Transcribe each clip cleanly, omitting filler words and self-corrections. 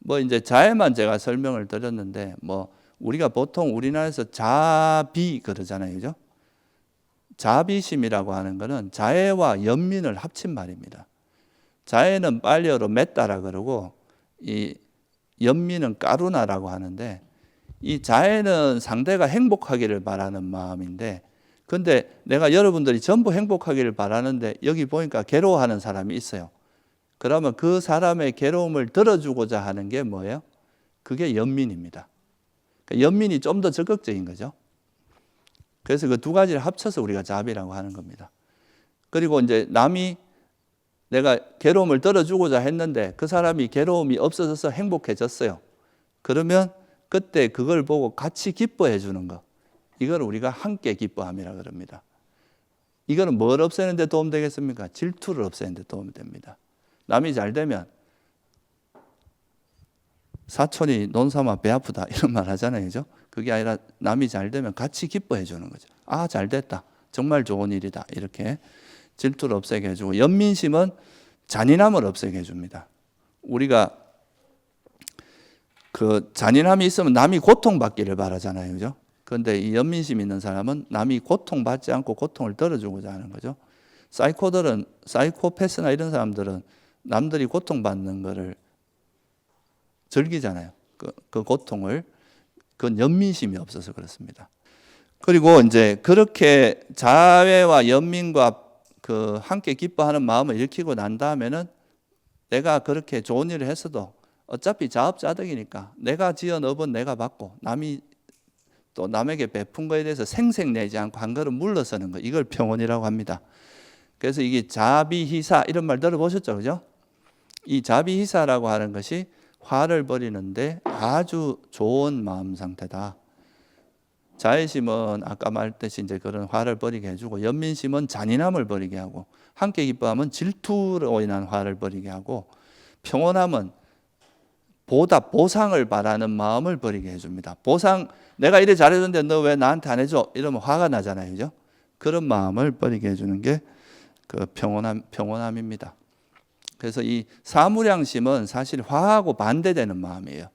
뭐 이제 자애만 제가 설명을 드렸는데 뭐 우리가 보통 우리나라에서 자비 그러잖아요. 그죠? 자비심이라고 하는 것은 자애와 연민을 합친 말입니다. 자애는 빨리어로 맺다라 그러고 이 연민은 까루나라고 하는데 이 자애는 상대가 행복하기를 바라는 마음인데 근데 내가 여러분들이 전부 행복하기를 바라는데 여기 보니까 괴로워하는 사람이 있어요. 그러면 그 사람의 괴로움을 들어주고자 하는 게 뭐예요? 그게 연민입니다. 그러니까 연민이 좀 더 적극적인 거죠. 그래서 그 두 가지를 합쳐서 우리가 자비라고 하는 겁니다. 그리고 이제 남이 내가 괴로움을 덜어주고자 했는데 그 사람이 괴로움이 없어져서 행복해졌어요. 그러면 그때 그걸 보고 같이 기뻐해 주는 거. 이걸 우리가 함께 기뻐함이라 그럽니다. 이거는 뭘 없애는 데 도움 되겠습니까? 질투를 없애는 데 도움이 됩니다. 남이 잘 되면 사촌이 논삼아 배 아프다 이런 말 하잖아요. 그죠? 그게 아니라 남이 잘 되면 같이 기뻐해 주는 거죠. 아, 잘 됐다. 정말 좋은 일이다. 이렇게 질투를 없애게 해주고 연민심은 잔인함을 없애게 해줍니다. 우리가 그 잔인함이 있으면 남이 고통받기를 바라잖아요. 그죠? 그런데 이 연민심 있는 사람은 남이 고통받지 않고 고통을 덜어주고자 하는 거죠. 사이코패스나 이런 사람들은 남들이 고통받는 거를 즐기잖아요. 그 고통을. 그건 연민심이 없어서 그렇습니다. 그리고 이제 그렇게 자애와 연민과 그 함께 기뻐하는 마음을 일으키고 난 다음에는 내가 그렇게 좋은 일을 했어도 어차피 자업자득이니까 내가 지은 업은 내가 받고 남이 또 남에게 베푼 거에 대해서 생색내지 않고 한 걸음 물러서는 거, 이걸 평온이라고 합니다. 그래서 이게 자비희사 이런 말 들어보셨죠? 그죠? 이 자비희사라고 하는 것이 화를 버리는데 아주 좋은 마음 상태다. 자애심은 아까 말했듯이 이제 그런 화를 버리게 해주고 연민심은 잔인함을 버리게 하고 함께 기뻐함은 질투로 인한 화를 버리게 하고 평온함은 보상을 바라는 마음을 버리게 해줍니다. 보상, 내가 이래 잘해줬는데 너 왜 나한테 안 해줘? 이러면 화가 나잖아요. 그죠? 그런 마음을 버리게 해주는 게 그 평온함입니다. 그래서 이 사무량심은 사실 화하고 반대되는 마음이에요.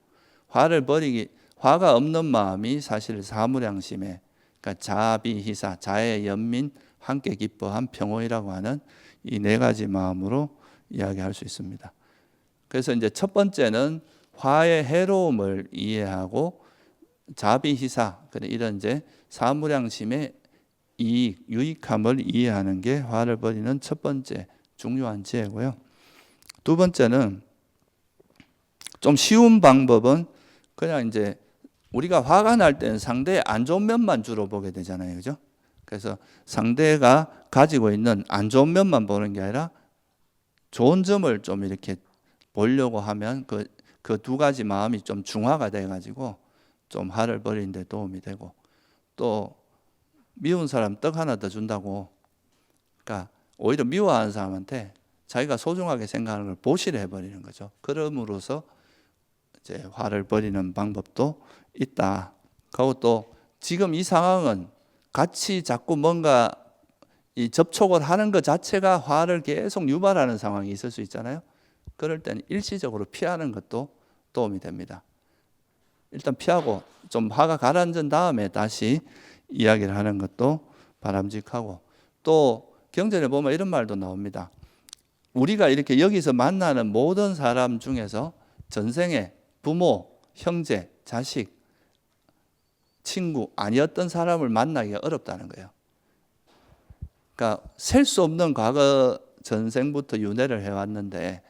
화가 없는 마음이 사실 사무량심에, 그러니까 자비희사, 자애, 연민, 함께 기뻐함, 평온이라고 하는 이 네 가지 마음으로 이야기할 수 있습니다. 그래서 이제 첫 번째는 화의 해로움을 이해하고 자비희사, 이런 이제 사무량심의 유익함을 이해하는 게 화를 버리는 첫 번째 중요한 지혜고요. 두 번째는 좀 쉬운 방법은 그냥 이제 우리가 화가 날 때는 상대의 안 좋은 면만 주로 보게 되잖아요. 그죠? 그래서 상대가 가지고 있는 안 좋은 면만 보는 게 아니라 좋은 점을 좀 이렇게 보려고 하면 그 두 가지 마음이 좀 중화가 돼가지고 좀 화를 버리는 데 도움이 되고 또 미운 사람 떡 하나 더 준다고 그러니까 오히려 미워하는 사람한테 자기가 소중하게 생각하는 걸 보시를 해버리는 거죠. 그럼으로써 이제 화를 버리는 방법도 있다. 그리고 또 지금 이 상황은 같이 자꾸 뭔가 이 접촉을 하는 것 자체가 화를 계속 유발하는 상황이 있을 수 있잖아요. 그럴 때는 일시적으로 피하는 것도 도움이 됩니다. 일단 피하고 좀 화가 가라앉은 다음에 다시 이야기를 하는 것도 바람직하고 또 경전에 보면 이런 말도 나옵니다. 우리가 이렇게 여기서 만나는 모든 사람 중에서 전생에 부모, 형제, 자식, 친구 아니었던 사람을 만나기가 어렵다는 거예요. 그러니까 셀 수 없는 과거 전생부터 윤회를 해왔는데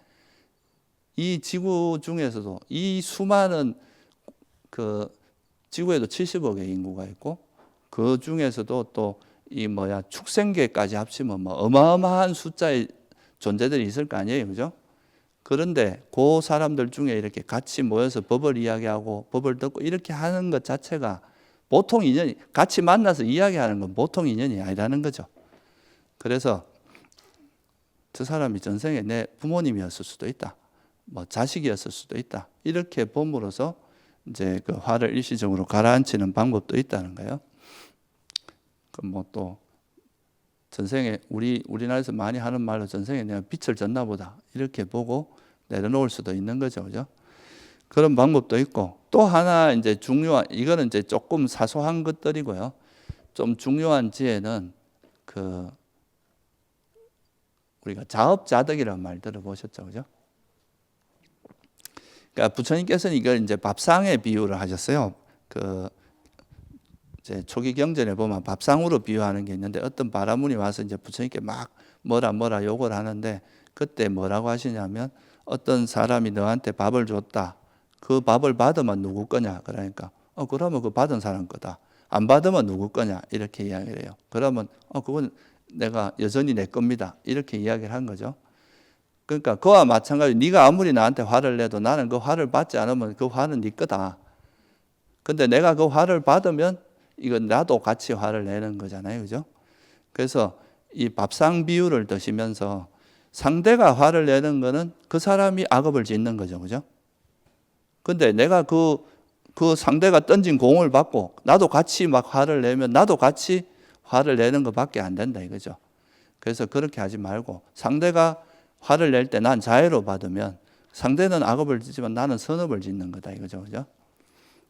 이 지구 중에서도 이 수많은 그 지구에도 70억의 인구가 있고 그 중에서도 또 이 축생계까지 합치면 어마어마한 숫자의 존재들이 있을 거 아니에요. 그죠? 그런데 그 사람들 중에 이렇게 같이 모여서 법을 이야기하고 법을 듣고 이렇게 하는 것 자체가 보통 인연이, 같이 만나서 이야기하는 건 보통 인연이 아니라는 거죠. 그래서 저 사람이 전생에 내 부모님이었을 수도 있다. 자식이었을 수도 있다. 이렇게 봄으로써 이제 그 화를 일시적으로 가라앉히는 방법도 있다는 거예요. 또 전생에 우리나라에서 많이 하는 말로 전생에 내가 빛을 졌나 보다 이렇게 보고 내려놓을 수도 있는 거죠. 그죠? 그런 방법도 있고, 또 하나 이제 중요한, 이거는 이제 조금 사소한 것들이고요. 좀 중요한 지혜는 그 우리가 자업자득이라는 말 들어보셨죠, 그죠? 그러니까 부처님께서는 이걸 이제 밥상에 비유를 하셨어요. 그 이제 초기 경전에 보면 밥상으로 비유하는 게 있는데, 어떤 바라문이 와서 이제 부처님께 막 뭐라 욕을 하는데, 그때 뭐라고 하시냐면, 어떤 사람이 너한테 밥을 줬다. 그 밥을 받으면 누구 거냐? 그러니까 그러면 그 받은 사람 거다. 안 받으면 누구 거냐? 이렇게 이야기를 해요. 그러면 그건 내가 여전히 내 겁니다. 이렇게 이야기를 한 거죠. 그러니까 그와 마찬가지로 네가 아무리 나한테 화를 내도 나는 그 화를 받지 않으면 그 화는 네 거다. 근데 내가 그 화를 받으면 이건 나도 같이 화를 내는 거잖아요. 그죠? 그래서 이 밥상 비유를 드시면서 상대가 화를 내는 거는 그 사람이 악업을 짓는 거죠. 그죠? 근데 내가 그 상대가 던진 공을 받고 나도 같이 막 화를 내면 나도 같이 화를 내는 것밖에 안 된다 이거죠. 그래서 그렇게 하지 말고, 상대가 화를 낼 때 난 자애로 받으면 상대는 악업을 짓지만 나는 선업을 짓는 거다 이거죠. 그죠?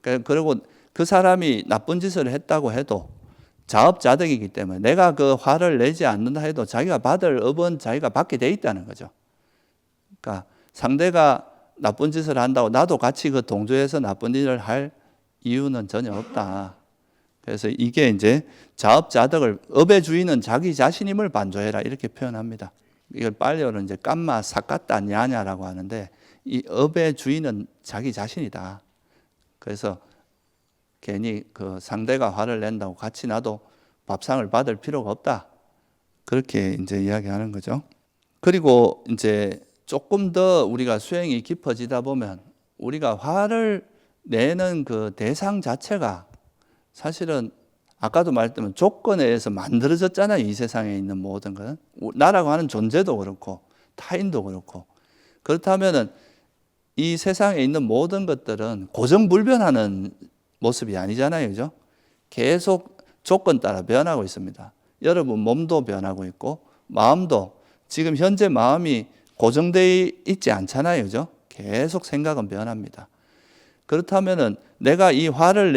그리고 그 사람이 나쁜 짓을 했다고 해도 자업자득이기 때문에 내가 그 화를 내지 않는다 해도 자기가 받을 업은 자기가 받게 돼 있다는 거죠. 그러니까 상대가 나쁜 짓을 한다고 나도 같이 그 동조해서 나쁜 일을 할 이유는 전혀 없다. 그래서 이게 이제 자업자득을, 업의 주인은 자기 자신임을 반조해라 이렇게 표현합니다. 이걸 빨리어는 이제 깜마 사까따 냐냐라고 하는데, 이 업의 주인은 자기 자신이다. 그래서 괜히 그 상대가 화를 낸다고 같이 나도 밥상을 받을 필요가 없다. 그렇게 이제 이야기하는 거죠. 그리고 이제 조금 더 우리가 수행이 깊어지다 보면 우리가 화를 내는 그 대상 자체가 사실은 아까도 말했지만 조건에 의해서 만들어졌잖아요. 이 세상에 있는 모든 것은. 나라고 하는 존재도 그렇고 타인도 그렇고. 그렇다면은 이 세상에 있는 모든 것들은 고정불변하는 모습이 아니잖아요. 그죠? 계속 조건 따라 변하고 있습니다. 여러분 몸도 변하고 있고 마음도, 지금 현재 마음이 고정되어 있지 않잖아요. 그죠? 계속 생각은 변합니다. 그렇다면은 내가 이 화를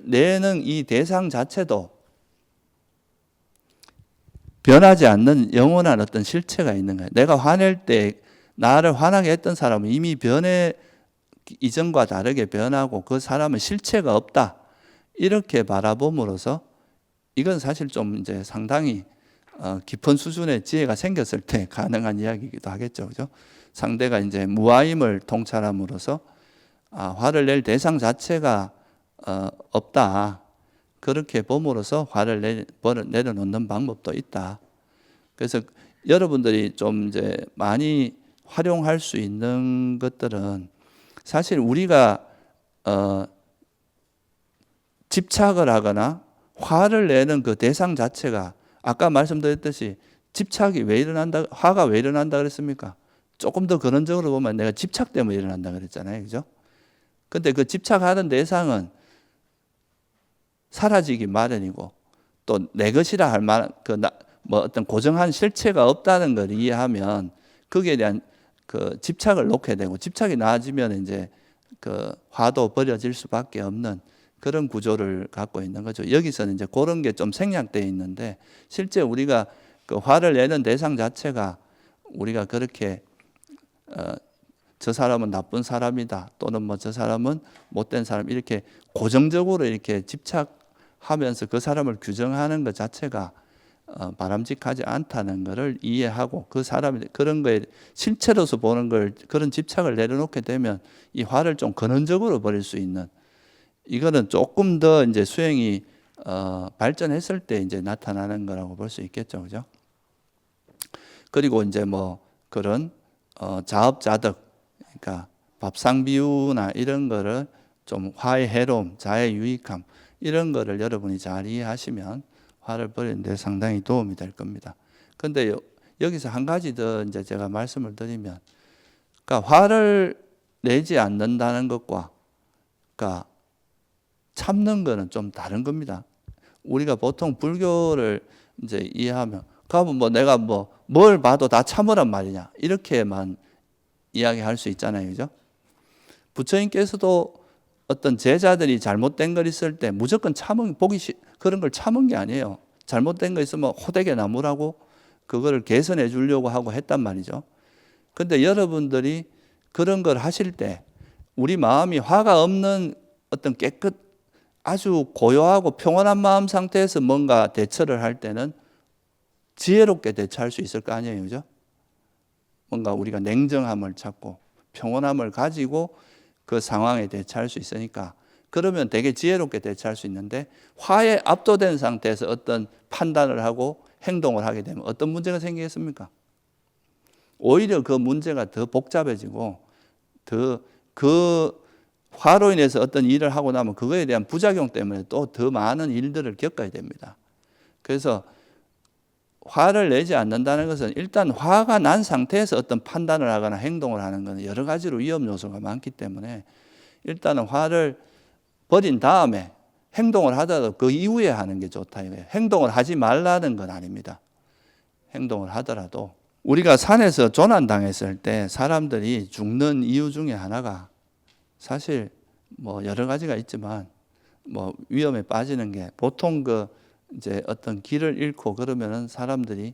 내는 이 대상 자체도 변하지 않는 영원한 어떤 실체가 있는 거예요. 내가 화낼 때 나를 화나게 했던 사람은 이미 이전과 다르게 변하고 그 사람은 실체가 없다. 이렇게 바라봄으로써 이건 사실 좀 이제 상당히 깊은 수준의 지혜가 생겼을 때 가능한 이야기이기도 하겠죠. 그죠? 상대가 이제 무아임을 통찰함으로써 화를 낼 대상 자체가 없다. 그렇게 봄으로써 화를 내려놓는 방법도 있다. 그래서 여러분들이 좀 이제 많이 활용할 수 있는 것들은 사실 우리가 집착을 하거나 화를 내는 그 대상 자체가 아까 말씀드렸듯이 집착이 왜 일어난다, 화가 왜 일어난다 그랬습니까? 조금 더 근원적으로 보면 내가 집착 때문에 일어난다 그랬잖아요. 그죠? 근데 그 집착하는 대상은 사라지기 마련이고 또 내 것이라 할 만한 어떤 고정한 실체가 없다는 걸 이해하면 거기에 대한 그 집착을 놓게 되고, 집착이 나아지면 이제 그 화도 버려질 수밖에 없는 그런 구조를 갖고 있는 거죠. 여기서는 이제 그런 게 좀 생략되어 있는데, 실제 우리가 그 화를 내는 대상 자체가 우리가 그렇게 저 사람은 나쁜 사람이다 또는 뭐 저 사람은 못된 사람 이렇게 고정적으로 이렇게 집착하면서 그 사람을 규정하는 것 자체가 바람직하지 않다는 것을 이해하고, 그 사람이 그런 거에 실체로서 보는 걸, 그런 집착을 내려놓게 되면 이 화를 좀 근원적으로 버릴 수 있는, 이거는 조금 더 이제 수행이 발전했을 때 이제 나타나는 거라고 볼 수 있겠죠. 그죠? 그리고 이제 뭐 그런 자업자득, 그러니까 밥상 비유나 이런 거를 좀 화의 해로움, 자의 유익함 이런 거를 여러분이 잘 이해하시면 화를 버리는 데 상당히 도움이 될 겁니다. 근데 여기서 한 가지 더 이제 제가 말씀을 드리면, 그러니까 화를 내지 않는다는 것과 그러니까 참는 거는 좀 다른 겁니다. 우리가 보통 불교를 이제 이해하면 그러면 뭐 내가 뭘 봐도 다 참으란 말이냐 이렇게만 이야기할 수 있잖아요. 그죠? 부처님께서도 어떤 제자들이 잘못된 걸 있을 때 무조건 그런 걸 참은 게 아니에요. 잘못된 거 있으면 호되게 나무라고 그거를 개선해 주려고 하고 했단 말이죠. 근데 여러분들이 그런 걸 하실 때 우리 마음이 화가 없는 어떤 아주 고요하고 평온한 마음 상태에서 뭔가 대처를 할 때는 지혜롭게 대처할 수 있을 거 아니에요. 그죠? 뭔가 우리가 냉정함을 찾고 평온함을 가지고 그 상황에 대처할 수 있으니까 그러면 되게 지혜롭게 대처할 수 있는데 화에 압도된 상태에서 어떤 판단을 하고 행동을 하게 되면 어떤 문제가 생기겠습니까? 오히려 그 문제가 더 복잡해지고 그 화로 인해서 어떤 일을 하고 나면 그거에 대한 부작용 때문에 또 더 많은 일들을 겪어야 됩니다. 그래서 화를 내지 않는다는 것은 일단 화가 난 상태에서 어떤 판단을 하거나 행동을 하는 것은 여러 가지로 위험 요소가 많기 때문에 일단은 화를 버린 다음에 행동을 하더라도 그 이후에 하는 게 좋다 이거예요. 행동을 하지 말라는 건 아닙니다. 행동을 하더라도 우리가 산에서 조난당했을 때 사람들이 죽는 이유 중에 하나가 사실 뭐 여러 가지가 있지만 뭐 위험에 빠지는 게 보통 이제 어떤 길을 잃고 그러면은 사람들이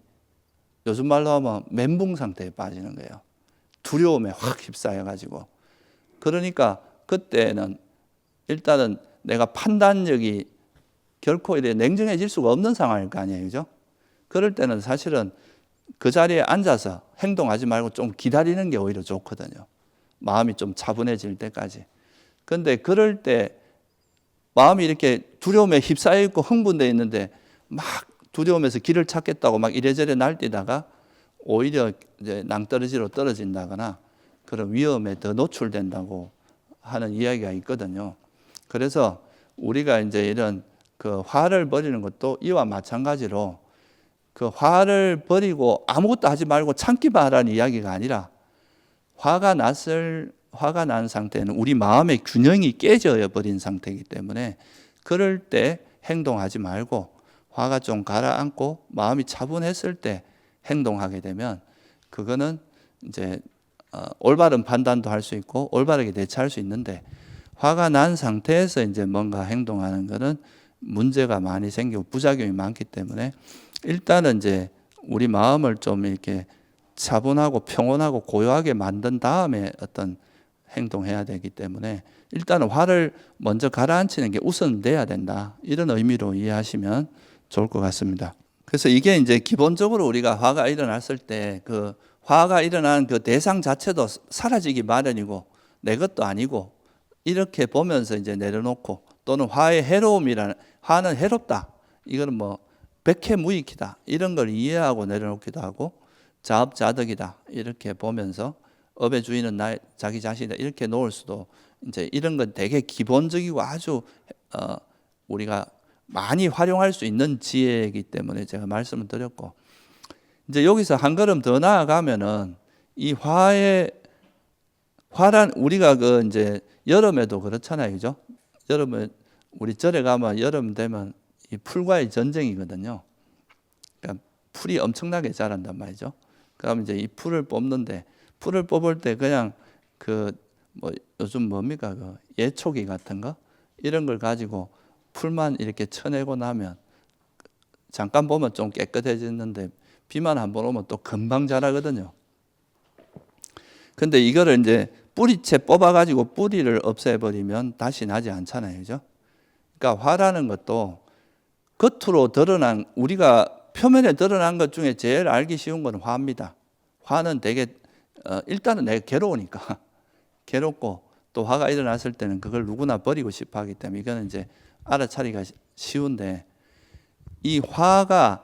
요즘 말로 하면 멘붕 상태에 빠지는 거예요. 두려움에 확 휩싸여 가지고. 그러니까 그때는 일단은 내가 판단력이 결코 이래 냉정해질 수가 없는 상황일 거 아니에요. 그죠? 그럴 때는 사실은 그 자리에 앉아서 행동하지 말고 좀 기다리는 게 오히려 좋거든요. 마음이 좀 차분해질 때까지. 근데 그럴 때 마음이 이렇게 두려움에 휩싸여 있고 흥분되어 있는데 막 두려움에서 길을 찾겠다고 막 이래저래 날뛰다가 오히려 이제 낭떠러지로 떨어진다거나 그런 위험에 더 노출된다고 하는 이야기가 있거든요. 그래서 우리가 이제 이런 그 화를 버리는 것도 이와 마찬가지로 그 화를 버리고 아무것도 하지 말고 참기만 하라는 이야기가 아니라 화가 난 상태는 우리 마음의 균형이 깨져 버린 상태이기 때문에 그럴 때 행동하지 말고 화가 좀 가라앉고 마음이 차분했을 때 행동하게 되면 그거는 이제 올바른 판단도 할 수 있고 올바르게 대처할 수 있는데 화가 난 상태에서 이제 뭔가 행동하는 거는 문제가 많이 생기고 부작용이 많기 때문에 일단은 이제 우리 마음을 좀 이렇게 차분하고 평온하고 고요하게 만든 다음에 어떤 행동해야 되기 때문에 일단은 화를 먼저 가라앉히는 게 우선돼야 된다. 이런 의미로 이해하시면 좋을 것 같습니다. 그래서 이게 이제 기본적으로 우리가 화가 일어났을 때 그 화가 일어난 그 대상 자체도 사라지기 마련이고 내 것도 아니고 이렇게 보면서 이제 내려놓고 또는 화의 해로움이라는 화는 해롭다. 이거는 뭐 백해무익이다. 이런 걸 이해하고 내려놓기도 하고 자업자득이다. 이렇게 보면서 업의 주인은 자기 자신이다. 이렇게 놓을 수도 이제 이런 건 되게 기본적이고 아주 우리가 많이 활용할 수 있는 지혜이기 때문에 제가 말씀을 드렸고 이제 여기서 한 걸음 더 나아가면은 이 화란 우리가 이제 여름에도 그렇잖아요, 그죠? 여름에 우리 절에 가면 여름 되면 이 풀과의 전쟁이거든요. 그러니까 풀이 엄청나게 자란단 말이죠. 그럼 이제 이 풀을 뽑는데 풀을 뽑을 때 그냥 뭐 요즘 뭡니까 예초기 같은 거 이런 걸 가지고 풀만 이렇게 쳐내고 나면 잠깐 보면 좀 깨끗해지는데 비만 한번 오면 또 금방 자라거든요. 근데 이거를 이제 뿌리채 뽑아가지고 뿌리를 없애버리면 다시 나지 않잖아요. 그죠? 그러니까 화라는 것도 겉으로 드러난, 우리가 표면에 드러난 것 중에 제일 알기 쉬운 건 화입니다. 화는 되게, 일단은 내가 괴로우니까. 괴롭고 또 화가 일어났을 때는 그걸 누구나 버리고 싶어 하기 때문에 이거는 이제 알아차리기가 쉬운데 이 화가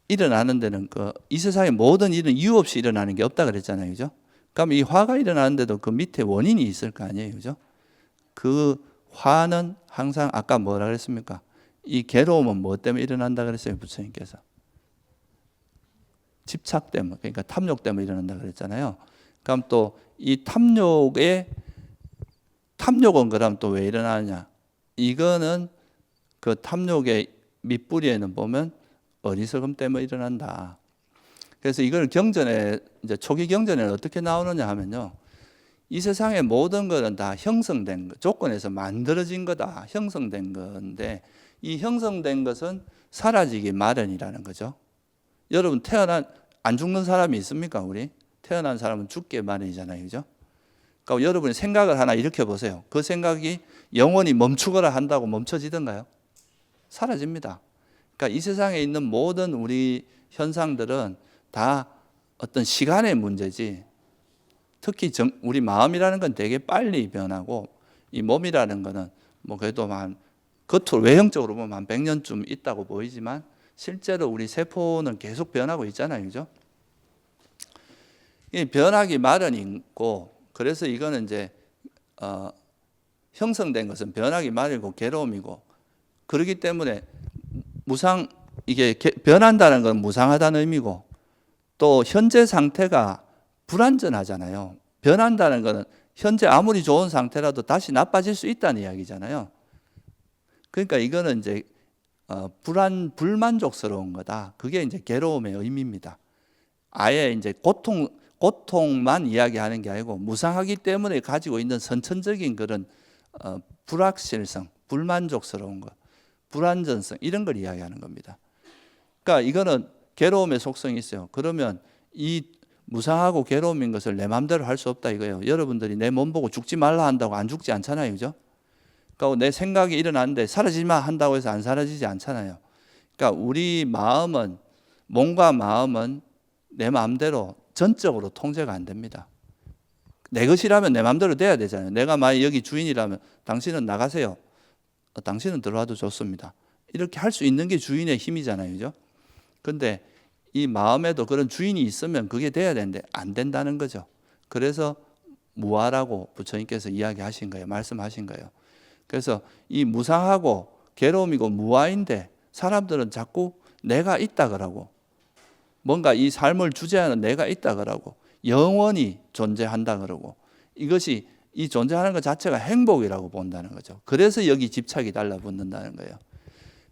일어나는 데는 이 세상의 모든 일은 이유 없이 일어나는 게 없다 그랬잖아요. 그죠? 그럼 이 화가 일어나는데도 그 밑에 원인이 있을 거 아니에요. 그죠? 그 화는 항상 아까 뭐라 그랬습니까? 이 괴로움은 뭐 때문에 일어난다 그랬어요. 부처님께서. 집착 때문에, 그러니까 탐욕 때문에 일어난다 그랬잖아요. 그럼 또 이 탐욕은 그럼 또 왜 일어나느냐? 이거는 그 탐욕의 밑뿌리에는 보면 어리석음 때문에 일어난다. 그래서 이걸 경전에 이제 초기 경전에 어떻게 나오느냐 하면요, 이 세상의 모든 것은 다 형성된 것, 조건에서 만들어진 거다. 형성된 건데 이 형성된 것은 사라지기 마련이라는 거죠. 여러분 안 죽는 사람이 있습니까? 우리 태어난 사람은 죽기 마련이잖아요, 그죠? 그러니까 여러분이 생각을 하나 일으켜 보세요. 그 생각이 영원히 멈추거나 한다고 멈춰지던가요? 사라집니다. 그러니까 이 세상에 있는 모든 우리 현상들은 다 어떤 시간의 문제지. 특히 우리 마음이라는 건 되게 빨리 변하고 이 몸이라는 거는 뭐 그래도 겉으로 외형적으로 보면 한 100년쯤 있다고 보이지만 실제로 우리 세포는 계속 변하고 있잖아요, 그죠? 이 변하기 마련이 있고 그래서 이거는 이제 형성된 것은 변하기 마련이고 괴로움이고 그렇기 때문에 이게 변한다는 건 무상하다는 의미고 또 현재 상태가 불완전하잖아요. 변한다는 것은 현재 아무리 좋은 상태라도 다시 나빠질 수 있다는 이야기잖아요. 그러니까 이거는 이제 불만족스러운 거다. 그게 이제 괴로움의 의미입니다. 아예 이제 고통만 이야기하는 게 아니고 무상하기 때문에 가지고 있는 선천적인 그런 불확실성, 불만족스러운 것, 불안전성 이런 걸 이야기하는 겁니다. 그러니까 이거는 괴로움의 속성이 있어요. 그러면 이 무상하고 괴로움인 것을 내 마음대로 할 수 없다 이거예요. 여러분들이 내 몸 보고 죽지 말라 한다고 안 죽지 않잖아요, 그죠? 그러니까 내 생각이 일어나는데 사라지지 마 한다고 해서 안 사라지지 않잖아요. 그러니까 우리 몸과 마음은 내 마음대로 전적으로 통제가 안 됩니다. 내 것이라면 내 마음대로 돼야 되잖아요. 내가 만약 여기 주인이라면 당신은 나가세요. 당신은 들어와도 좋습니다. 이렇게 할 수 있는 게 주인의 힘이잖아요, 그죠? 근데 이 마음에도 그런 주인이 있으면 그게 돼야 되는데 안 된다는 거죠. 그래서 무아라고 부처님께서 이야기하신 거예요. 말씀하신 거예요. 그래서 이 무상하고 괴로움이고 무아인데 사람들은 자꾸 내가 있다 그러고 뭔가 이 삶을 주재하는 내가 있다 그러고 영원히 존재한다 그러고 이것이 이 존재하는 것 자체가 행복이라고 본다는 거죠. 그래서 여기 집착이 달라붙는다는 거예요.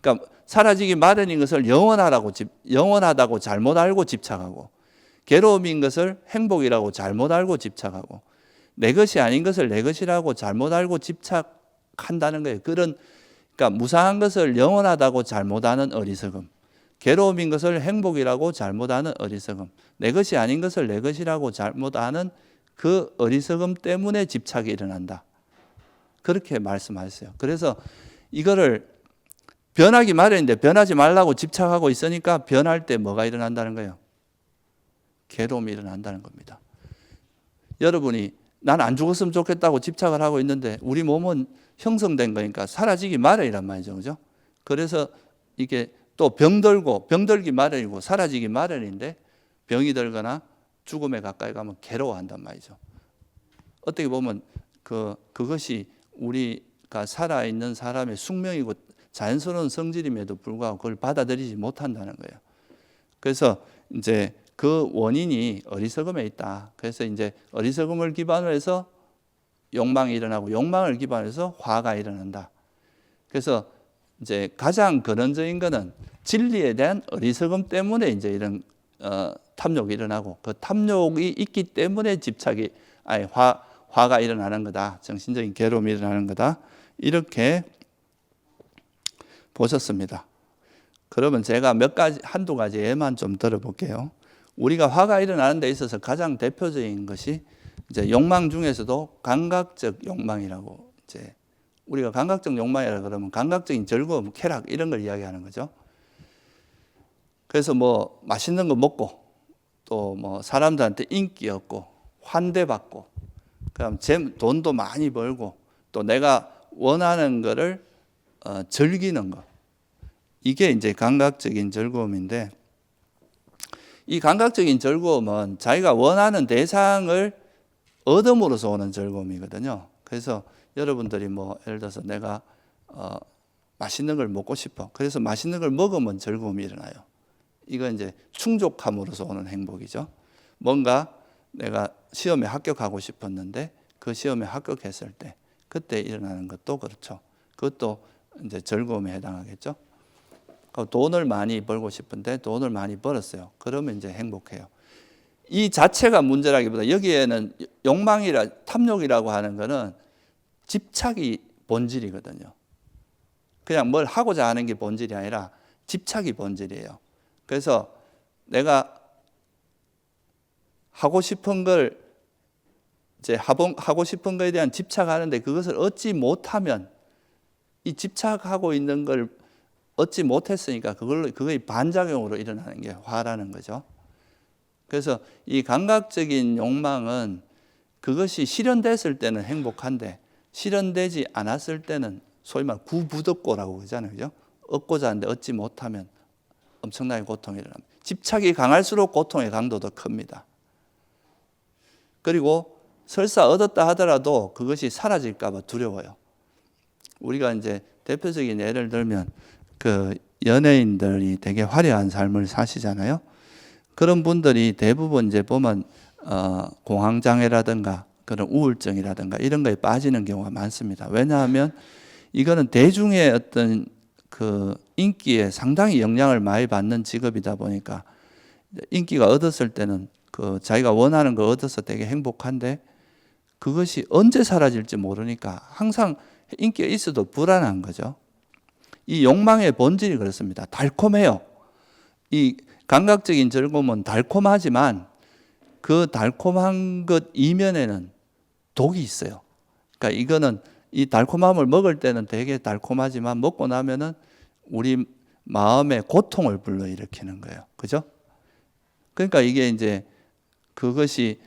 그러니까 사라지기 마련인 것을 영원하다고 잘못 알고 집착하고 괴로움인 것을 행복이라고 잘못 알고 집착하고 내 것이 아닌 것을 내 것이라고 잘못 알고 집착한다는 거예요. 그러니까 무상한 것을 영원하다고 잘못 아는 어리석음, 괴로움인 것을 행복이라고 잘못 아는 어리석음, 내 것이 아닌 것을 내 것이라고 잘못 아는 그 어리석음 때문에 집착이 일어난다. 그렇게 말씀하셨어요. 그래서 이거를 변하기 마련인데 변하지 말라고 집착하고 있으니까 변할 때 뭐가 일어난다는 거예요? 괴로움이 일어난다는 겁니다. 여러분이 난 안 죽었으면 좋겠다고 집착을 하고 있는데 우리 몸은 형성된 거니까 사라지기 마련이란 말이죠. 그죠? 그래서 이게 또 병들기 마련이고 사라지기 마련인데 병이 들거나 죽음에 가까이 가면 괴로워한단 말이죠. 어떻게 보면 그것이 우리가 살아있는 사람의 숙명이고 자연스러운 성질임에도 불구하고 그걸 받아들이지 못한다는 거예요. 그래서 이제 그 원인이 어리석음에 있다. 그래서 이제 어리석음을 기반으로 해서 욕망이 일어나고 욕망을 기반으로 해서 화가 일어난다. 그래서 이제 가장 근원적인 거는 진리에 대한 어리석음 때문에 이제 이런 탐욕이 일어나고 그 탐욕이 있기 때문에 화가 일어나는 거다. 정신적인 괴로움이 일어나는 거다. 이렇게 보셨습니다. 그러면 제가 한두 가지 예만 좀 들어볼게요. 우리가 화가 일어나는 데 있어서 가장 대표적인 것이 이제 욕망 중에서도 감각적 욕망이라고 이제 우리가 감각적 욕망이라 그러면 감각적인 즐거움, 쾌락 이런 걸 이야기하는 거죠. 그래서 뭐 맛있는 거 먹고 또 뭐 사람들한테 인기 얻고 환대받고 그다음 돈도 많이 벌고 또 내가 원하는 거를 즐기는 것. 이게 이제 감각적인 즐거움인데 이 감각적인 즐거움은 자기가 원하는 대상을 얻음으로써 오는 즐거움이거든요. 그래서 여러분들이 뭐 예를 들어서 내가 맛있는 걸 먹고 싶어. 그래서 맛있는 걸 먹으면 즐거움이 일어나요. 이건 이제 충족함으로써 오는 행복이죠. 뭔가 내가 시험에 합격하고 싶었는데 그 시험에 합격했을 때 그때 일어나는 것도 그렇죠. 그것도 이제 즐거움에 해당하겠죠. 돈을 많이 벌고 싶은데 돈을 많이 벌었어요. 그러면 이제 행복해요. 이 자체가 문제라기보다 여기에는 탐욕이라고 하는 거는 집착이 본질이거든요. 그냥 뭘 하고자 하는 게 본질이 아니라 집착이 본질이에요. 그래서 내가 하고 싶은 걸 이제 하고 싶은 거에 대한 집착하는데 그것을 얻지 못하면 이 집착하고 있는 걸 얻지 못했으니까 그거의 반작용으로 일어나는 게 화라는 거죠. 그래서 이 감각적인 욕망은 그것이 실현됐을 때는 행복한데 실현되지 않았을 때는 소위 말 구부득고라고 그러잖아요. 그죠? 얻고자 하는데 얻지 못하면 엄청나게 고통이 일어납니다. 집착이 강할수록 고통의 강도도 큽니다. 그리고 설사 얻었다 하더라도 그것이 사라질까 봐 두려워요. 우리가 이제 대표적인 예를 들면 그 연예인들이 되게 화려한 삶을 사시잖아요. 그런 분들이 대부분 이제 보면 공황장애라든가 그런 우울증이라든가 이런 거에 빠지는 경우가 많습니다. 왜냐하면 이거는 대중의 어떤 그 인기에 상당히 영향을 많이 받는 직업이다 보니까 인기가 얻었을 때는 그 자기가 원하는 거 얻어서 되게 행복한데 그것이 언제 사라질지 모르니까 항상 인기가 있어도 불안한 거죠. 이 욕망의 본질이 그렇습니다. 달콤해요. 이 감각적인 즐거움은 달콤하지만 그 달콤한 것 이면에는 독이 있어요. 그러니까 이거는 이 달콤함을 먹을 때는 되게 달콤하지만 먹고 나면은 우리 마음에 고통을 불러일으키는 거예요. 그죠? 그러니까 이게 이제 그것이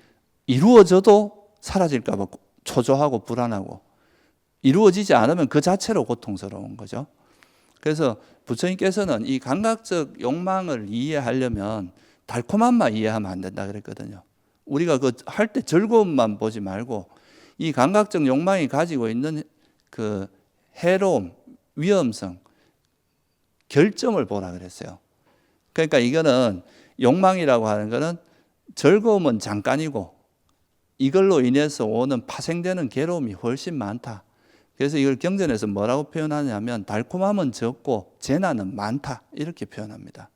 이루어져도 사라질까 봐 초조하고 불안하고 이루어지지 않으면 그 자체로 고통스러운 거죠. 그래서 부처님께서는 이 감각적 욕망을 이해하려면 달콤함만 이해하면 안 된다 그랬거든요. 우리가 그 할 때 즐거움만 보지 말고 이 감각적 욕망이 가지고 있는 그 해로움, 위험성, 결점을 보라 그랬어요. 그러니까 이거는 욕망이라고 하는 거는 즐거움은 잠깐이고 이걸로 인해서 오는 파생되는 괴로움이 훨씬 많다. 그래서 이걸 경전에서 뭐라고 표현하냐면 달콤함은 적고 재난은 많다 이렇게 표현합니다.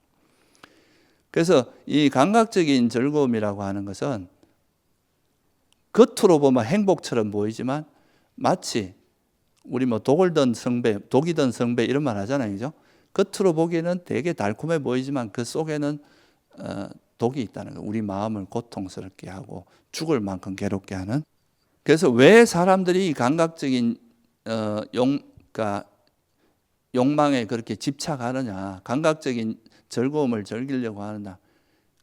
그래서 이 감각적인 즐거움이라고 하는 것은 겉으로 보면 행복처럼 보이지만 마치 우리 뭐 독이 든 성배 이런 말 하잖아요. 그죠? 겉으로 보기에는 되게 달콤해 보이지만 그 속에는 독이 있다는 거예요. 우리 마음을 고통스럽게 하고 죽을 만큼 괴롭게 하는. 그래서 왜 사람들이 이 감각적인 그러니까 욕망에 그렇게 집착하느냐, 감각적인 즐거움을 즐기려고 하느냐,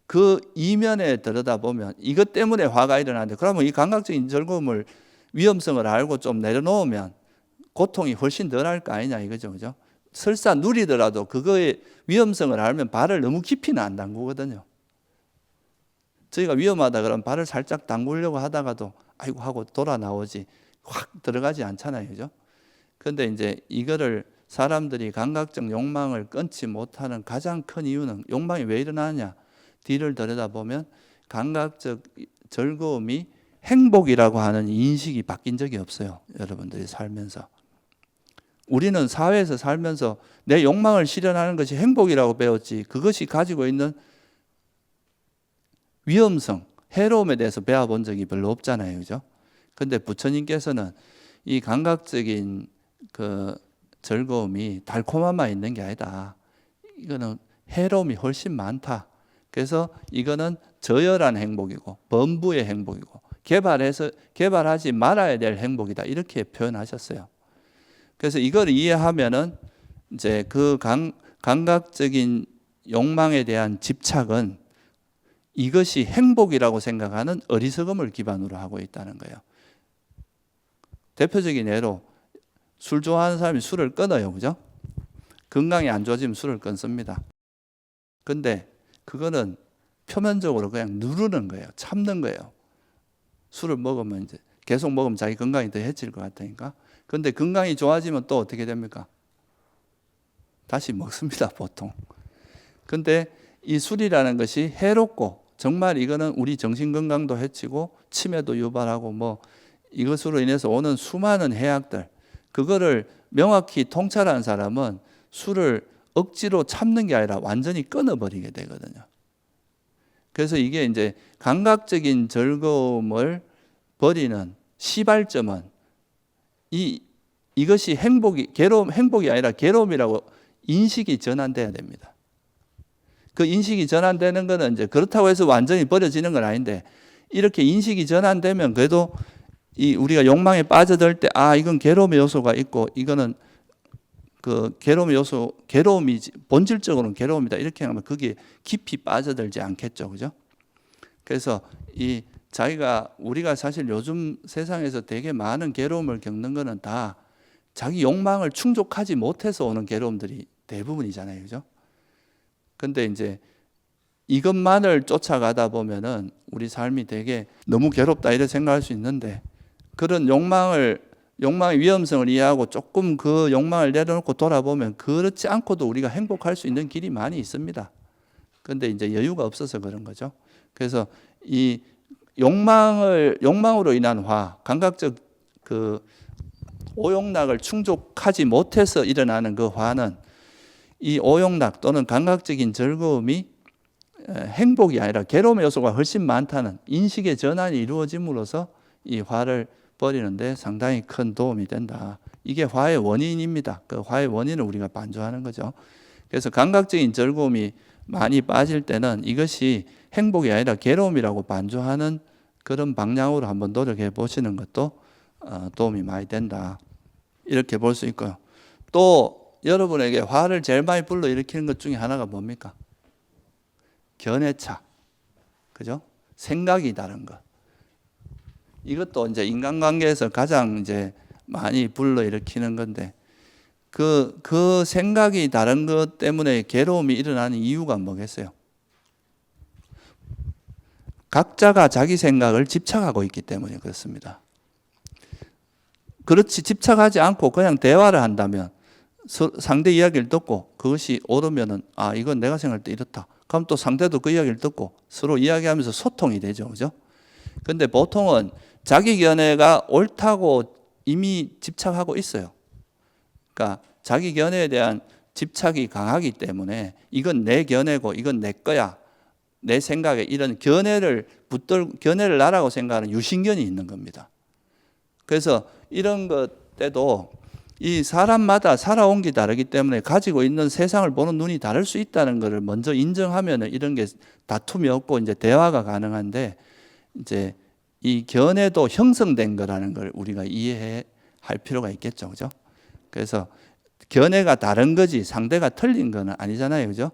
그 이면에 들여다보면 이것 때문에 화가 일어나는데 그러면 이 감각적인 즐거움을 위험성을 알고 좀 내려놓으면 고통이 훨씬 덜할 거 아니냐 이거죠. 그죠? 설사 누리더라도 그거의 위험성을 알면 발을 너무 깊이는 안 담그거든요. 저희가 위험하다 그러면 발을 살짝 담그려고 하다가도 아이고 하고 돌아 나오지 확 들어가지 않잖아요. 그죠? 그런데 이제 이거를 사람들이 감각적 욕망을 끊지 못하는 가장 큰 이유는 욕망이 왜 일어나느냐? 뒤를 들여다보면 감각적 즐거움이 행복이라고 하는 인식이 바뀐 적이 없어요. 여러분들이 살면서. 우리는 사회에서 살면서 내 욕망을 실현하는 것이 행복이라고 배웠지 그것이 가지고 있는 위험성, 해로움에 대해서 배워본 적이 별로 없잖아요. 그죠? 근데 부처님께서는 이 감각적인 그 즐거움이 달콤함만 있는 게 아니다. 이거는 해로움이 훨씬 많다. 그래서 이거는 저열한 행복이고 범부의 행복이고 개발하지 말아야 될 행복이다. 이렇게 표현하셨어요. 그래서 이걸 이해하면은 이제 그 감각적인 욕망에 대한 집착은 이것이 행복이라고 생각하는 어리석음을 기반으로 하고 있다는 거예요. 대표적인 예로 술 좋아하는 사람이 술을 끊어요. 그죠? 건강이 안 좋아지면 술을 끊습니다. 근데 그거는 표면적으로 그냥 누르는 거예요. 참는 거예요. 술을 먹으면 이제 계속 먹으면 자기 건강이 더 해칠 것 같으니까. 근데 건강이 좋아지면 또 어떻게 됩니까? 다시 먹습니다, 보통. 근데 이 술이라는 것이 해롭고 정말 이거는 우리 정신 건강도 해치고 치매도 유발하고 뭐 이것으로 인해서 오는 수많은 해악들 그거를 명확히 통찰한 사람은 술을 억지로 참는 게 아니라 완전히 끊어버리게 되거든요. 그래서 이게 이제 감각적인 즐거움을 버리는 시발점은 이것이 행복이 아니라 괴로움이라고 인식이 전환돼야 됩니다. 그 인식이 전환되는 거는 이제 그렇다고 해서 완전히 버려지는 건 아닌데, 이렇게 인식이 전환되면 그래도 우리가 욕망에 빠져들 때, 이건 괴로움의 요소가 있고, 이거는 그 괴로움이 본질적으로는 괴로움이다, 이렇게 하면 그게 깊이 빠져들지 않겠죠, 그죠? 그래서 우리가 사실 요즘 세상에서 되게 많은 괴로움을 겪는 거는 다 자기 욕망을 충족하지 못해서 오는 괴로움들이 대부분이잖아요, 그죠? 근데 이제 이것만을 쫓아가다 보면은 우리 삶이 되게 너무 괴롭다 이렇게 생각할 수 있는데, 그런 욕망의 위험성을 이해하고 조금 그 욕망을 내려놓고 돌아보면 그렇지 않고도 우리가 행복할 수 있는 길이 많이 있습니다. 근데 이제 여유가 없어서 그런 거죠. 그래서 이 욕망으로 인한 감각적 그 오욕락을 충족하지 못해서 일어나는 그 화는, 이 오욕락 또는 감각적인 즐거움이 행복이 아니라 괴로움의 요소가 훨씬 많다는 인식의 전환이 이루어짐으로써 이 화를 버리는데 상당히 큰 도움이 된다. 이게 화의 원인입니다. 그 화의 원인을 우리가 반조하는 거죠. 그래서 감각적인 즐거움이 많이 빠질 때는 이것이 행복이 아니라 괴로움이라고 반조하는 그런 방향으로 한번 노력해 보시는 것도 도움이 많이 된다, 이렇게 볼 수 있고요. 또 여러분에게 화를 제일 많이 불러일으키는 것 중에 하나가 뭡니까? 견해차, 그죠? 생각이 다른 것. 이것도 이제 인간관계에서 가장 이제 많이 불러일으키는 건데, 그 생각이 다른 것 때문에 괴로움이 일어나는 이유가 뭐겠어요? 각자가 자기 생각을 집착하고 있기 때문에 그렇습니다. 그렇지 집착하지 않고 그냥 대화를 한다면, 상대 이야기를 듣고 그것이 옳으면은 이건 내가 생각할 때 이렇다. 그럼 또 상대도 그 이야기를 듣고 서로 이야기하면서 소통이 되죠, 그죠? 근데 보통은 자기 견해가 옳다고 이미 집착하고 있어요. 그러니까 자기 견해에 대한 집착이 강하기 때문에 이건 내 견해고 이건 내 거야, 내 생각에, 이런 견해를 나라고 생각하는 유신견이 있는 겁니다. 그래서 이런 것 때도 이 사람마다 살아온 게 다르기 때문에 가지고 있는 세상을 보는 눈이 다를 수 있다는 것을 먼저 인정하면 이런 게 다툼이 없고 이제 대화가 가능한데, 이제 이 견해도 형성된 거라는 걸 우리가 이해할 필요가 있겠죠, 그죠? 그래서 견해가 다른 거지 상대가 틀린 거는 아니잖아요, 그죠?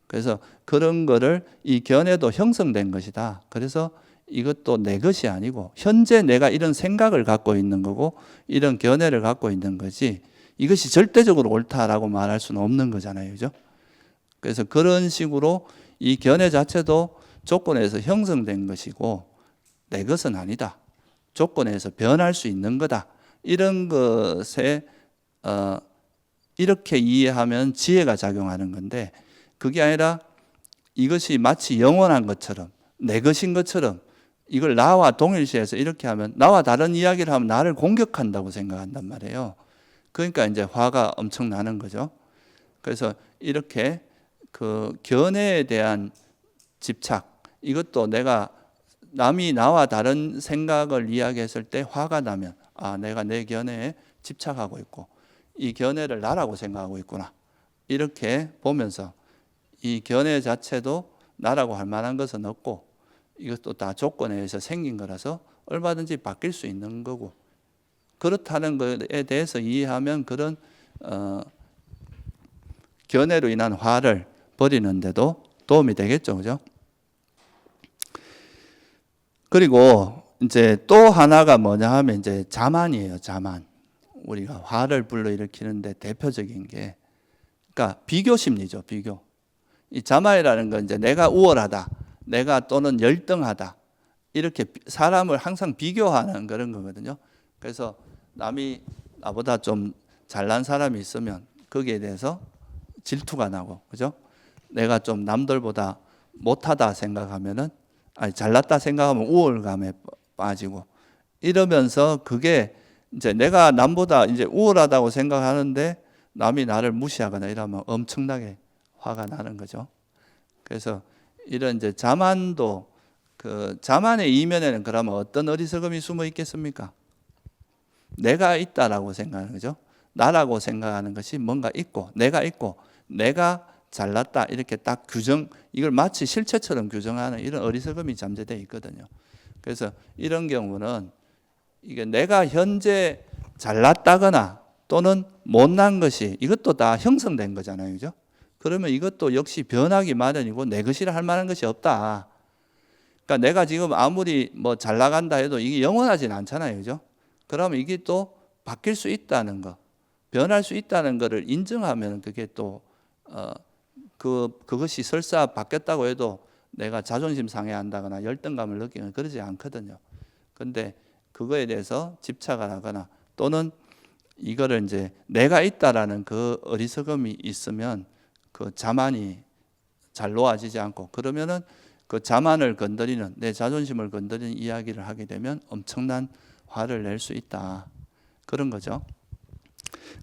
그래서 그런 거를 이 견해도 형성된 것이다. 그래서 이것도 내 것이 아니고 현재 내가 이런 생각을 갖고 있는 거고 이런 견해를 갖고 있는 거지, 이것이 절대적으로 옳다라고 말할 수는 없는 거잖아요, 그죠? 그래서 그런 식으로 이 견해 자체도 조건에서 형성된 것이고 내 것은 아니다, 조건에서 변할 수 있는 거다, 이런 것에 이렇게 이해하면 지혜가 작용하는 건데, 그게 아니라 이것이 마치 영원한 것처럼 내 것인 것처럼 이걸 나와 동일시해서 이렇게 하면, 나와 다른 이야기를 하면 나를 공격한다고 생각한단 말이에요. 그러니까 이제 화가 엄청 나는 거죠. 그래서 이렇게 그 견해에 대한 집착, 이것도 남이 나와 다른 생각을 이야기했을 때 화가 나면 내가 내 견해에 집착하고 있고 이 견해를 나라고 생각하고 있구나, 이렇게 보면서 이 견해 자체도 나라고 할 만한 것은 없고 이것도 다 조건에 의해서 생긴 거라서 얼마든지 바뀔 수 있는 거고, 그렇다는 것에 대해서 이해하면 그런 견해로 인한 화를 버리는데도 도움이 되겠죠, 그죠? 그리고 이제 또 하나가 뭐냐 하면 이제 자만이에요, 자만. 우리가 화를 불러일으키는데 대표적인 게, 그러니까 비교 심리죠, 비교. 이 자만이라는 건 이제 내가 우월하다, 내가 또는 열등하다, 이렇게 사람을 항상 비교하는 그런 거거든요. 그래서 남이 나보다 좀 잘난 사람이 있으면 거기에 대해서 질투가 나고, 그죠? 내가 좀 남들보다 못하다 생각하면은, 잘났다 생각하면 우월감에 빠지고, 이러면서 그게 이제 내가 남보다 이제 우월하다고 생각하는데 남이 나를 무시하거나 이러면 엄청나게 화가 나는 거죠. 그래서 이런 이제 자만도 그 자만의 이면에는 그러면 어떤 어리석음이 숨어 있겠습니까? 내가 있다라고 생각하는 거죠. 나라고 생각하는 것이 뭔가 있고 내가 잘났다 이렇게 딱 규정, 이걸 마치 실체처럼 규정하는 이런 어리석음이 잠재되어 있거든요. 그래서 이런 경우는 이게 내가 현재 잘났다거나 또는 못난 것이 이것도 다 형성된 거잖아요. 그죠? 그러면 이것도 역시 변하기 마련이고 내 것이라 할 만한 것이 없다. 그러니까 내가 지금 아무리 뭐 잘 나간다 해도 이게 영원하진 않잖아요. 그죠? 그러면 이게 또 바뀔 수 있다는 거, 변할 수 있다는 것을 인정하면 그게 또 그것이 설사 바뀌었다고 해도 내가 자존심 상해한다거나 열등감을 느끼는 그러지 않거든요. 근데 그거에 대해서 집착을 하거나 또는 이거를 이제 내가 있다라는 그 어리석음이 있으면 그 자만이 잘 놓아지지 않고, 그러면은 그 자만을 건드리는, 내 자존심을 건드리는 이야기를 하게 되면 엄청난 화를 낼 수 있다. 그런 거죠.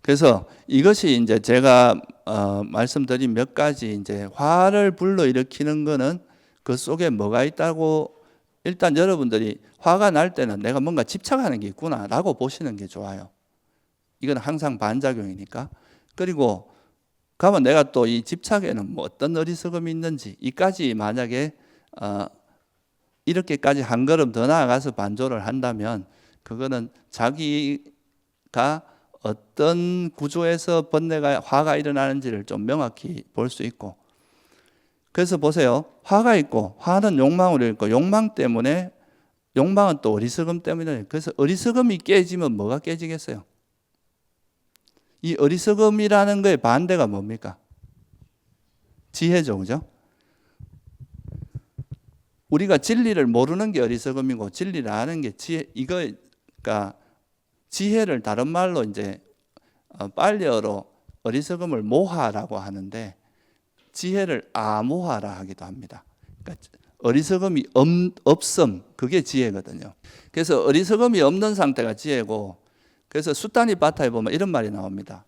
그래서 이것이 이제 제가 말씀드린 몇 가지 이제 화를 불러일으키는 거는 그 속에 뭐가 있다고, 일단 여러분들이 화가 날 때는 내가 뭔가 집착하는 게 있구나라고 보시는 게 좋아요. 이건 항상 반작용이니까. 그리고 가면 내가 또 이 집착에는 뭐 어떤 어리석음이 있는지, 이까지 만약에 이렇게까지 한 걸음 더 나아가서 반조를 한다면 그거는 자기가 어떤 구조에서 번뇌가 화가 일어나는지를 좀 명확히 볼 수 있고, 그래서 보세요. 화가 있고 화는 욕망으로 있고 욕망 때문에, 욕망은 또 어리석음 때문에, 그래서 어리석음이 깨지면 뭐가 깨지겠어요? 이 어리석음이라는 거의 반대가 뭡니까? 지혜죠. 그죠? 우리가 진리를 모르는 게 어리석음이고 진리를 아는 게 지혜, 이거가 지혜를 다른 말로 이제 빨리어로 어리석음을 모하라고 하는데 지혜를 아모하라 하기도 합니다. 그러니까 어리석음이 없음, 그게 지혜거든요. 그래서 어리석음이 없는 상태가 지혜고, 그래서 수타니 바타에 보면 이런 말이 나옵니다.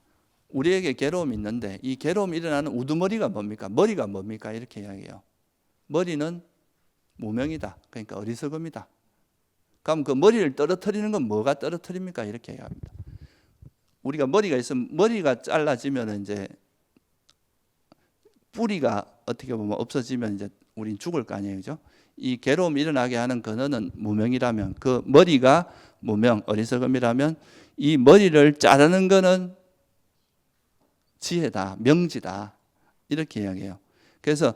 우리에게 괴로움이 있는데 이 괴로움이 일어나는 우두머리가 뭡니까? 머리가 뭡니까? 이렇게 이야기해요. 머리는 무명이다. 그러니까 어리석음이다. 그럼 그 머리를 떨어뜨리는 건 뭐가 떨어뜨립니까? 이렇게 얘기합니다. 우리가 머리가 있으면 머리가 잘라지면 이제 뿌리가 어떻게 보면 없어지면 이제 우린 죽을 거 아니에요. 그죠? 이 괴로움이 일어나게 하는 근원은 무명이라면, 그 머리가 무명, 어리석음이라면 이 머리를 자르는 거는 지혜다, 명지다. 이렇게 이야기해요. 그래서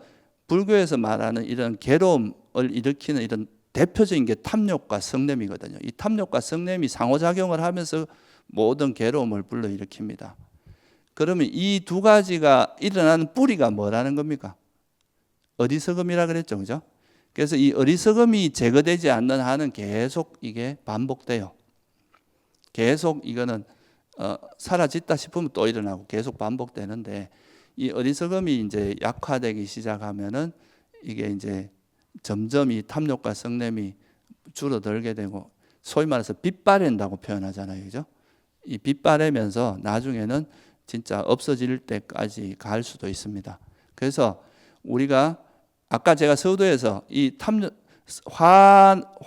불교에서 말하는 이런 괴로움을 일으키는 이런 대표적인 게 탐욕과 성냄이거든요. 이 탐욕과 성냄이 상호작용을 하면서 모든 괴로움을 불러일으킵니다. 그러면 이 두 가지가 일어나는 뿌리가 뭐라는 겁니까? 어리석음이라 그랬죠. 그죠? 그래서 이 어리석음이 제거되지 않는 한은 계속 이게 반복돼요. 계속 이거는 사라졌다 싶으면 또 일어나고 계속 반복되는데, 이 어리석음이 이제 약화되기 시작하면은 이게 이제 점점 이 탐욕과 성냄이 줄어들게 되고, 소위 말해서 빛바랜다고 표현하잖아요. 그죠? 이 빛바래면서 나중에는 진짜 없어질 때까지 갈 수도 있습니다. 그래서 우리가 아까 제가 서두에서 이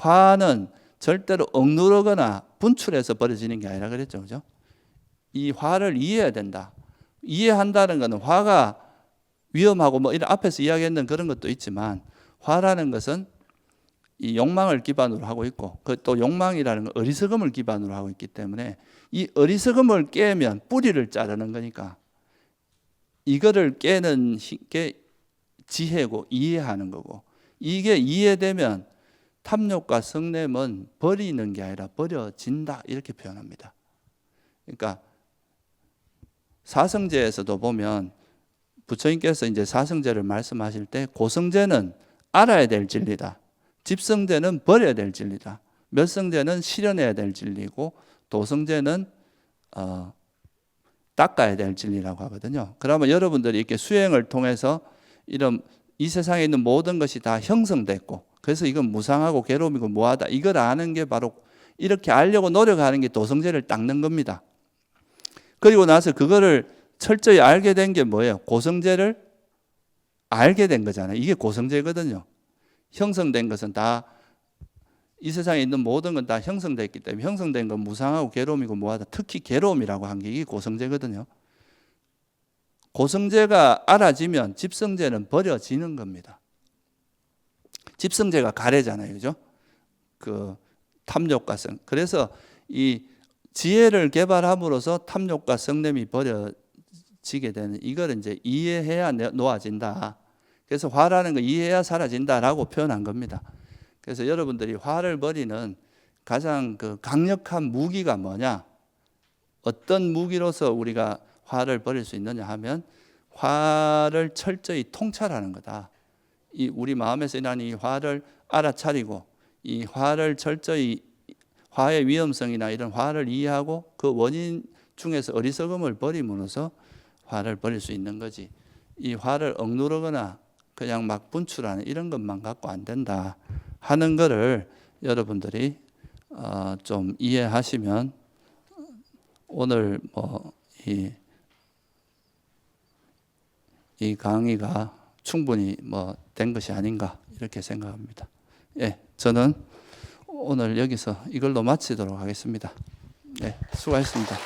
화는 절대로 억누르거나 분출해서 벌어지는 게 아니라 그랬죠. 그죠? 이 화를 이해해야 된다. 이해한다는 것은 화가 위험하고 뭐 이런 앞에서 이야기했던 그런 것도 있지만, 화라는 것은 이 욕망을 기반으로 하고 있고, 그 또 욕망이라는 건 어리석음을 기반으로 하고 있기 때문에 이 어리석음을 깨면 뿌리를 자르는 거니까 이거를 깨는 게 지혜고 이해하는 거고, 이게 이해되면 탐욕과 성냄은 버리는 게 아니라 버려진다 이렇게 표현합니다. 그러니까 사성제에서도 보면 부처님께서 이제 사성제를 말씀하실 때 고성제는 알아야 될 진리다. 집성제는 버려야 될 진리다. 멸성제는 실현해야 될 진리고 도성제는 닦아야 될 진리라고 하거든요. 그러면 여러분들이 이렇게 수행을 통해서 이런 이 세상에 있는 모든 것이 다 형성됐고, 그래서 이건 무상하고 괴로움이고 무하다, 이걸 아는 게 바로 이렇게 알려고 노력하는 게 도성제를 닦는 겁니다. 그리고 나서 그거를 철저히 알게 된 게 뭐예요? 고성제를 알게 된 거잖아요. 이게 고성제거든요. 형성된 것은 다 이 세상에 있는 모든 건 다 형성됐기 때문에 형성된 건 무상하고 괴로움이고 뭐하다. 특히 괴로움이라고 한 게 이게 고성제거든요. 고성제가 알아지면 집성제는 버려지는 겁니다. 집성제가 가래잖아요. 그죠? 그 탐욕과 성. 그래서 이 지혜를 개발함으로써 탐욕과 성냄이 버려지게 되는 이걸 이제 이해해야 놓아진다. 그래서 화라는 거 이해해야 사라진다라고 표현한 겁니다. 그래서 여러분들이 화를 버리는 가장 그 강력한 무기가 뭐냐? 어떤 무기로서 우리가 화를 버릴 수 있느냐 하면 화를 철저히 통찰하는 거다. 이 우리 마음에서 일어나는 이 화를 알아차리고 이 화를 철저히 화의 위험성이나 이런 화를 이해하고 그 원인 중에서 어리석음을 버림으로써 화를 버릴 수 있는 거지. 이 화를 억누르거나 그냥 막 분출하는 이런 것만 갖고 안 된다 하는 거를 여러분들이 좀 이해하시면 오늘 이 강의가 충분히 된 것이 아닌가 이렇게 생각합니다. 예, 저는 오늘 여기서 이걸로 마치도록 하겠습니다. 네, 수고하셨습니다.